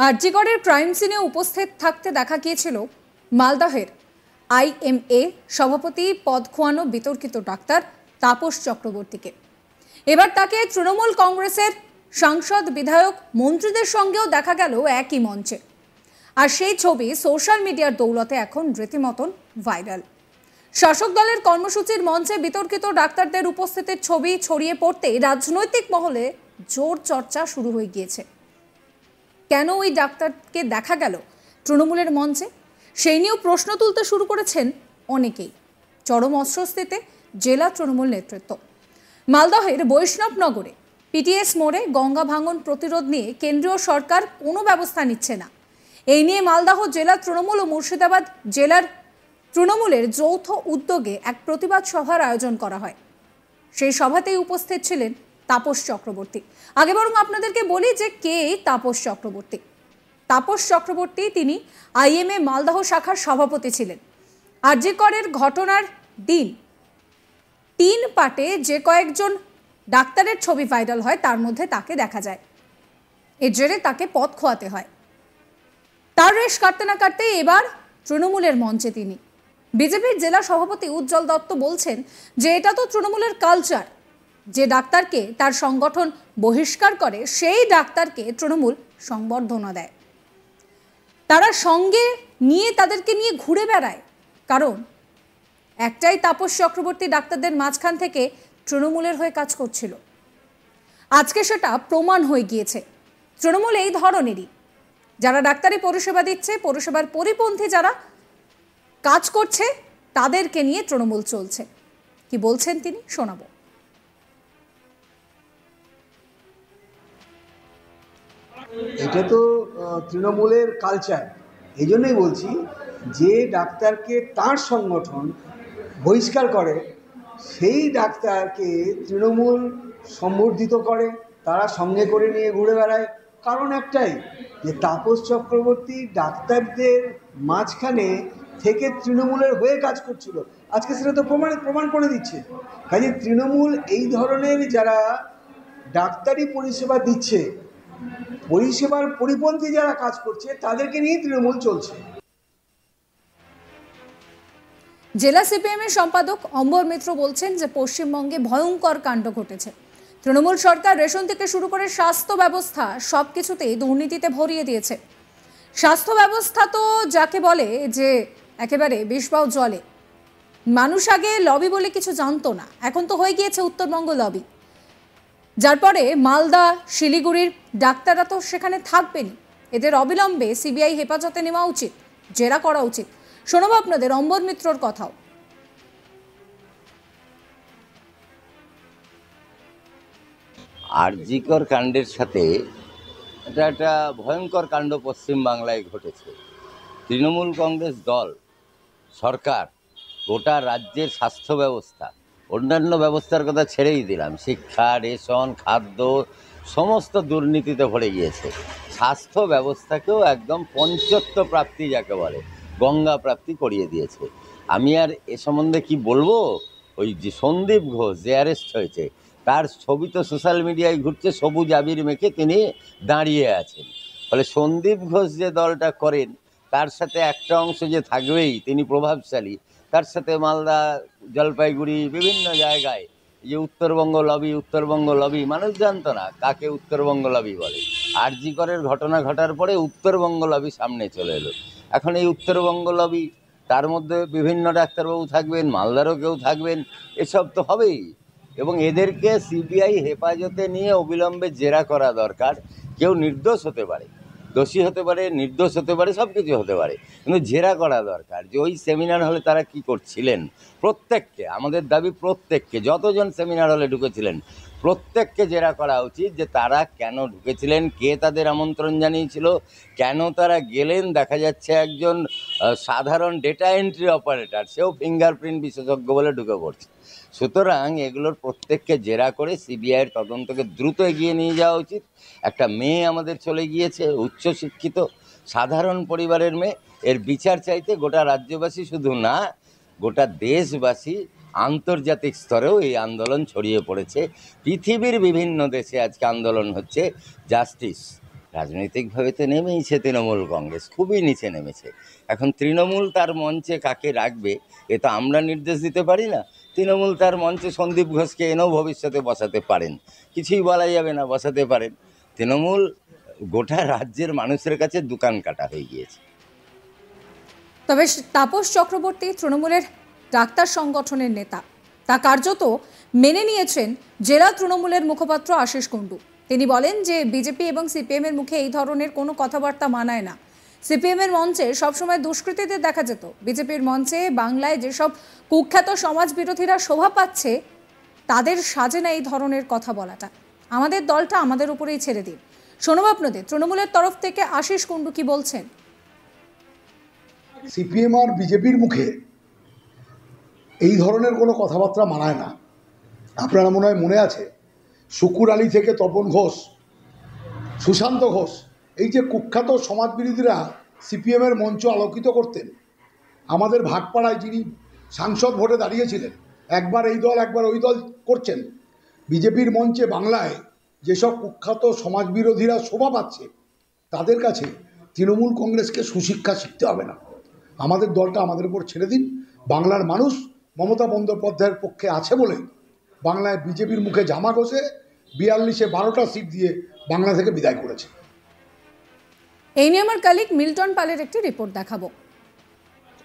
আরজিকরের ক্রাইম সিনে উপস্থিত থাকতে দেখা গিয়েছিল মালদহের আইএমএ সভাপতি পদ খোয়ানো বিতর্কিত ডাক্তার তাপস চক্রবর্তীকে। এবার তাকে তৃণমূল কংগ্রেসের সাংসদ, বিধায়ক, মন্ত্রীদের সঙ্গেও দেখা গেল একই মঞ্চে। আর সেই ছবি সোশ্যাল মিডিয়ার দৌলতে এখন রীতিমতন ভাইরাল। শাসক দলের কর্মসূচির মঞ্চে বিতর্কিত ডাক্তারদের উপস্থিতির ছবি ছড়িয়ে পড়তেই রাজনৈতিক মহলে জোর চর্চা শুরু হয়ে গিয়েছে। কেন ওই ডাক্তারকে দেখা গেল তৃণমূলের মঞ্চে, সেই নিয়েও প্রশ্ন তুলতে শুরু করেছেন অনেকেই। চরম অস্বস্তিতে জেলা তৃণমূল নেতৃত্ব। মালদহের বৈষ্ণবনগরে পিটিএস মোড়ে গঙ্গা ভাঙন প্রতিরোধ নিয়ে কেন্দ্রীয় সরকার কোনো ব্যবস্থা নিচ্ছে না। এই নিয়ে মালদহ জেলা তৃণমূল ও মুর্শিদাবাদ জেলার তৃণমূলের যৌথ উদ্যোগে এক প্রতিবাদ সভার আয়োজন করা হয়। সেই সভাতেই উপস্থিত ছিলেন তাপস চক্রবর্তী। আগে বরং আপনাদেরকে বলি যে কে তাপস চক্রবর্তী। তাপস চক্রবর্তী তিনি আইএমএ মালদহ শাখার সভাপতি ছিলেন। আরজিকরের ঘটনার দিন 3 পার্টে যে কয়েকজন ডাক্তারের ছবি ভাইরাল হয় তার মধ্যে তাকে দেখা যায়। এর জেরে তাকে পদ খোয়াতে হয়। তার রেশ কাটতে না কাটতে এবার তৃণমূলের মঞ্চে তিনি। বিজেপির জেলা সভাপতি উজ্জ্বল দত্ত বলছেন যে এটা তো তৃণমূলের কালচার, যে ডাক্তারকে তার সংগঠন বহিষ্কার করে সেই ডাক্তারকে তৃণমূল সংবর্ধনা দেয়। তারা সঙ্গে নিয়ে তাদেরকে নিয়ে ঘুরে বেড়ায়, কারণ একটাই তাপস চক্রবর্তী ডাক্তারদের মাঝখান থেকে তৃণমূলের হয়ে কাজ করছিল। আজকে সেটা প্রমাণ হয়ে গিয়েছে। তৃণমূল এই ধরনেরই, যারা ডাক্তারি পরিষেবা দিচ্ছে, পরিষেবার পরিপন্থী যারা কাজ করছে, তাদেরকে নিয়ে তৃণমূল চলছে। কি বলছেন তিনি, শোনাবো। এটা তো তৃণমূলের কালচার। এই জন্যই বলছি, যে ডাক্তারকে তার সংগঠন বহিষ্কার করে সেই ডাক্তারকে তৃণমূল সম্বর্ধিত করে, তারা সঙ্গে করে নিয়ে ঘুরে বেড়ায়। কারণ একটাই, যে তাপস চক্রবর্তী ডাক্তারদের মাঝখানে থেকে তৃণমূলের হয়ে কাজ করছিল। আজকে সেটা তো প্রমাণ করে দিচ্ছে। কাজে তৃণমূল এই ধরনের যারা ডাক্তারি পরিষেবা দিচ্ছে, পরিষেবার পরিপন্থী যারা কাজ করছে, তাদেরকে নিয়ে তৃণমূল চলছে। জেলা সিপিএম এর সম্পাদক অম্বর মিত্র বলছেন যে পশ্চিমবঙ্গে ভয়ঙ্কর কাণ্ড ঘটেছে। তৃণমূল সরকার রেশন থেকে শুরু করে স্বাস্থ্য ব্যবস্থা সবকিছুতেই দুর্নীতিতে ভরিয়ে দিয়েছে। স্বাস্থ্য ব্যবস্থা তো যাকে বলে যে একেবারে বিষবাও জলে। মানুষ আগে লবি বলে কিছু জানতো না, এখন তো হয়ে গিয়েছে উত্তরবঙ্গ লবি। যার পরে মালদা, শিলিগুড়ির ডাক্তাররা তো সেখানে থাকবেনই। এদের অবিলম্বে সিবিআই হেফাজতে নেওয়া উচিত, জেরা করা উচিত। শোনাবো আপনাদের অম্বর মিত্রর কথাও। আরজিকর কাণ্ডের সাথে এটা একটা ভয়ঙ্কর কাণ্ড পশ্চিমবাংলায় ঘটেছে। তৃণমূল কংগ্রেস দল, সরকার গোটা রাজ্যের স্বাস্থ্য ব্যবস্থা, অন্যান্য ব্যবস্থার কথা ছেড়েই দিলাম, শিক্ষা, রেশন, খাদ্য সমস্ত দুর্নীতিতে ভরে গিয়েছে। স্বাস্থ্য ব্যবস্থাকেও একদম পঞ্চত্ব প্রাপ্তি যাকে বলে, গঙ্গা প্রাপ্তি করিয়ে দিয়েছে। আমি আর এ সম্বন্ধে কি বলবো? ওই যে সন্দীপ ঘোষ যে অ্যারেস্ট হয়েছে, তার ছবি তো সোশ্যাল মিডিয়ায় ঘুরছে, সবুজ আবির মেখে তিনি দাঁড়িয়ে আছেন। ফলে সন্দীপ ঘোষ যে দলটা করেন, তার সাথে একটা অংশ যে থাকবেই, তিনি প্রভাবশালী। তার সাথে মালদা, জলপাইগুড়ি বিভিন্ন জায়গায় যে উত্তরবঙ্গ লবি, মানুষ জানতো না কাকে উত্তরবঙ্গ লবি বলে। আরজিকরের ঘটনা ঘটার পরে উত্তরবঙ্গ লবি সামনে চলে এলো। এখন এই উত্তরবঙ্গ লবি, তার মধ্যে বিভিন্ন ডাক্তারবাবু থাকবেন, মালদারও কেউ থাকবেন, এসব তো হবেই। এবং এদেরকে সিবিআই হেফাজতে নিয়ে অবিলম্বে জেরা করা দরকার। কেউ নির্দোষ হতে পারে, দোষী হতে পারে, নির্দোষ হতে পারে, সব কিছু হতে পারে, কিন্তু জেরা করা দরকার যে ওই সেমিনার হলে তারা কি করছিলেন। প্রত্যেককে, আমাদের দাবি প্রত্যেককে, যতজন সেমিনার হলে ঢুকেছিলেন প্রত্যেককে জেরা করা উচিত, যে তারা কেন ঢুকেছিলেন, কে তাদের আমন্ত্রণ জানিয়েছিল, কেন তারা গেলেন। দেখা যাচ্ছে একজন সাধারণ ডেটা এন্ট্রি অপারেটর, সেও ফিঙ্গারপ্রিন্ট বিশেষজ্ঞ বলে ঢুকে পড়ছে। সুতরাং এগুলোর প্রত্যেককে জেরা করে সিবিআইয়ের তদন্তকে দ্রুত এগিয়ে নিয়ে যাওয়া উচিত। একটা মেয়ে আমাদের চলে গিয়েছে, উচ্চশিক্ষিত সাধারণ পরিবারের মেয়ে, এর বিচার চাইতে গোটা রাজ্যবাসী শুধু না, গোটা দেশবাসী, আন্তর্জাতিক স্তরেও এই আন্দোলন ছড়িয়ে পড়েছে। পৃথিবীর বিভিন্ন দেশে আজকে আন্দোলন হচ্ছে জাস্টিস, রাজনৈতিকভাবে তো নেমেইছে তৃণমূল কংগ্রেস, খুবই নিচে নেমেছে। এখন তৃণমূল তার মঞ্চে কাকে রাখবে এ তো আমরা নির্দেশ দিতে পারি না। তৃণমূল তার মঞ্চে সন্দীপ ঘোষকে এনেও ভবিষ্যতে বসাতে পারেন, কিছুই বলা যাবে না, বসাতে পারেন। তৃণমূল গোটা রাজ্যের মানুষের কাছে দোকান কাটা হয়ে গিয়েছে। তবে তাপস চক্রবর্তী তৃণমূলের ডাক্তার সংগঠনের নেতা, তা কার্যত মেনে নিয়েছেন জেলা তৃণমূলের মুখপাত্র আশিস কুণ্ডু। তিনি বলেন যে বিজেপি এবং সিপিএম এর মুখে এই ধরনের কোনো কথাবার্তা মানায় না। সিপিএম এর মঞ্চে সবসময় দুষ্কৃতীদের দেখা যেত, বিজেপির মঞ্চে বাংলায় যেসব কুখ্যাত সমাজ বিরোধীরা শোভা পাচ্ছে তাদের সাজে না এই ধরনের কথা বলাটা। আমাদের দলটা আমাদের উপরেই ছেড়ে দিন। শোনাব আপনাদের তৃণমূলের তরফ থেকে আশিস কুণ্ডু কি বলছেন। সিপিএম আর বিজেপির মুখে এই ধরনের কোনো কথাবার্তা মানায় না। আপনারা মনে হয় মনে আছে, শুকুর আলী থেকে তপন ঘোষ, সুশান্ত ঘোষ, এই যে কুখ্যাত সমাজবিরোধীরা সিপিএমের মঞ্চ আলোকিত করতেন। আমাদের ভাটপাড়ায় যিনি সাংসদ ভোটে দাঁড়িয়েছিলেন, একবার এই দল একবার ওই দল করছেন। বিজেপির মঞ্চে বাংলায় যেসব কুখ্যাত সমাজবিরোধীরা শোভা পাচ্ছে তাদের কাছে তৃণমূল কংগ্রেসকে সুশিক্ষা শিখতে হবে না। আমাদের দলটা আমাদের উপর ছেড়ে দিন। বাংলার মানুষ মমতা বন্দ্যোপাধ্যায়ের পক্ষে আছে বলে বাংলায় বিজেপির মুখে জামা ঘষে 42-এ 12টা সিট দিয়ে বাংলা থেকে বিদায় করেছে। এই নিয়ে আমার কালিক মিল্টন পালের একটি রিপোর্ট দেখাবো।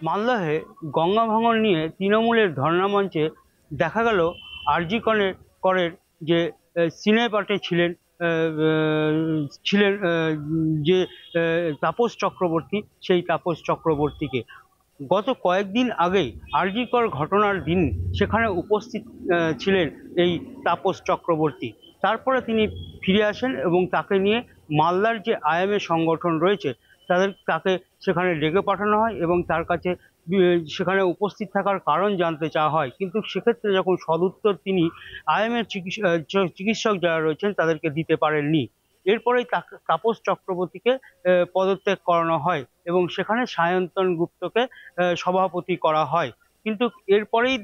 মালদহে গঙ্গা ভাঙন নিয়ে তৃণমূলের ধর্ণা মঞ্চে দেখা গেল আরজি করের যে সিনে পার্টে ছিলেন যে তাপস চক্রবর্তী, সেই তাপস চক্রবর্তীকে গত কয়েকদিন আগেই আরজিকর ঘটনার দিন সেখানে উপস্থিত ছিলেন এই তাপস চক্রবর্তী। তারপরে তিনি ফিরে আসেন এবং তাকে নিয়ে মালদার যে আইএমএ সংগঠন রয়েছে তাকে সেখানে ডেকে পাঠানো হয় এবং তার কাছে সেখানে উপস্থিত থাকার কারণ জানতে চাওয়া হয়। কিন্তু সেক্ষেত্রে যখন সদুত্তর তিনি আইএমএর চিকিৎসক যারা রয়েছেন তাদেরকে দিতে পারেননি। এরপরেই তাপস চক্রবর্তীকে পদত্যাগ করানো হয় এবং সেখানে সায়ন্তন গুপ্তকে সভাপতি করা হয়। কিন্তু এরপরেই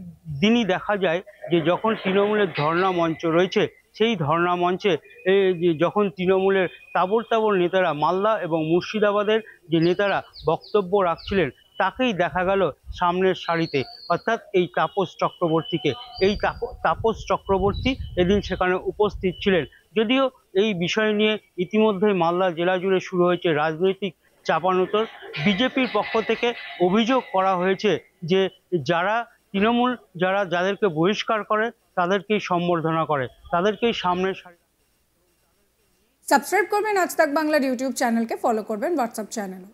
দিনই দেখা যায় যে যখন তৃণমূলের ধর্ণা মঞ্চ রয়েছে সেই ধর্ণা মঞ্চে যখন তৃণমূলের তাবড় নেতারা, মালদা এবং মুর্শিদাবাদের যে নেতারা বক্তব্য রাখছিলেন তাকেই দেখা গেল সামনের সারিতে, অর্থাৎ এই তাপস চক্রবর্তীকে। এই তাপস চক্রবর্তী এদিন সেখানে উপস্থিত ছিলেন। যদিও এই বিষয় নিয়ে ইতিমধ্যেই মালদা জেলা জুড়ে শুরু হয়েছে রাজনৈতিক চাপানোতর। বিজেপির পক্ষ থেকে অভিযোগ করা হয়েছে যে তৃণমূল যাদেরকে বহিষ্কার করে তাদেরকেই সম্বর্ধনা করে, তাদেরকেই সামনের সারি। সাবস্ক্রাইব করবেন আজ তাক বাংলার ইউটিউব চ্যানেলকে, ফলো করবেন হোয়াটসঅ্যাপ চ্যানেলও।